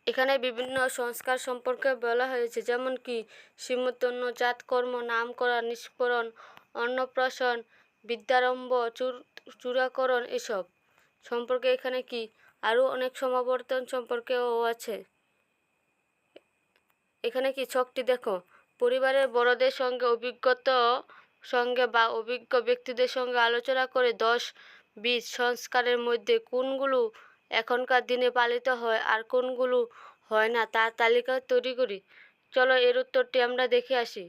এখানে বিভিন্ন সংস্কার সম্পর্কে বলা হয়েছে, যেমন কি সিমূর্তন্য, জাতকর্ম, নামকরণ, নিষ্করণ, অন্নপ্রাশন, বিদ্যারম্ভ, চূড়াকরণ এসব সম্পর্কে এখানে কি আরও অনেক সমাবর্তন সম্পর্কেও আছে। এখানে কি ছকটি দেখো, পরিবারের বড়দের সঙ্গে অভিজ্ঞ ব্যক্তিদের সঙ্গে আলোচনা করে 10-20 সংস্কারের মধ্যে কোনগুলো এখনকার দিনে পালিত হয় আর কোনগুলো হয় না তার তালিকা তৈরি করি। চলো এর উত্তরটি আমরা দেখে আসি।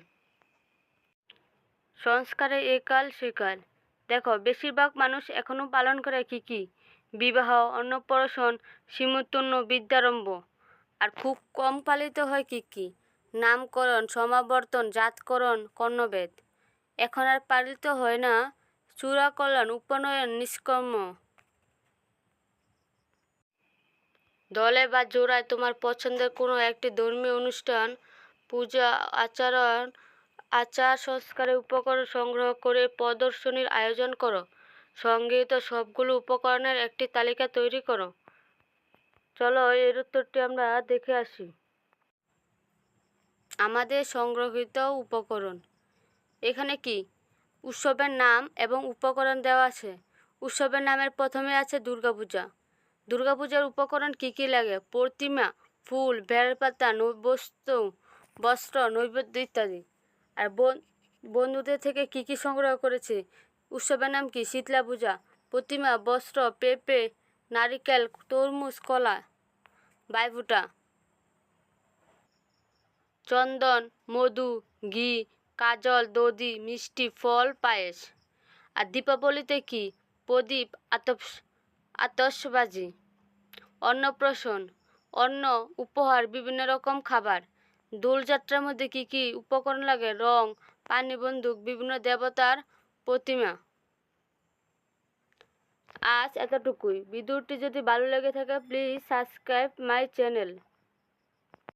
সংস্কারে এ কাল সে কাল। দেখো, বেশিরভাগ মানুষ এখনও পালন করে কি কি? বিবাহ, অন্নপ্রাশন, সিমূর্তন্য, বিদ্যারম্ভ। আর খুব কম পালিত হয় কি কি? নামকরণ, সমাবর্তন, জাতকরণ, কর্ণভেদ। এখন আর পালিত হয় না চূড়াকরণ, উপনয়ন, নিষ্কর্ম। দলে বা জোড়ায় তোমার পছন্দের কোনো একটি ধর্মীয় অনুষ্ঠান, পূজা, আচার সংস্কারের উপকরণ সংগ্রহ করে প্রদর্শনীর আয়োজন করো। সংগৃহীত সবগুলো উপকরণের একটি তালিকা তৈরি করো। চলো এর উত্তরটি আমরা দেখে আসি। আমাদের সংগ্রহীত উপকরণ। এখানে কি উৎসবের নাম এবং উপকরণ দেওয়া আছে। উৎসবের নামের প্রথমে আছে দুর্গাপূজা। দুর্গাপূজার উপকরণ কি কি লাগে? প্রতিমা, ফুল, বেলপাতা, বস্ত্র, নৈবেদ্য ইত্যাদি। আর বন্ধুদের থেকে কি কি সংগ্রহ করেছে? উৎসবের নাম কি? শীতলা পূজা। প্রতিমা, বস্ত্র, পেঁপে, নারিকেল, তরমুজ, কলা, ভাইফোঁটা, চন্দন, মধু, ঘি, কাজল, দধি, মিষ্টি, ফল, পায়েস। আর দীপাবলিতে কি? প্রদীপ, আতশবাজি। অন্নপ্রাশন, অন্ন, উপহার, বিভিন্ন রকম খাবার। দোলযাত্রার মধ্যে কি কি উপকরণ লাগে? রং, পানি, বন্দুক, বিভিন্ন দেবতার প্রতিমা। আজ এতটুকুই। ভিডিওটি যদি ভালো লেগে থাকে প্লিজ সাবস্ক্রাইব মাই চ্যানেল।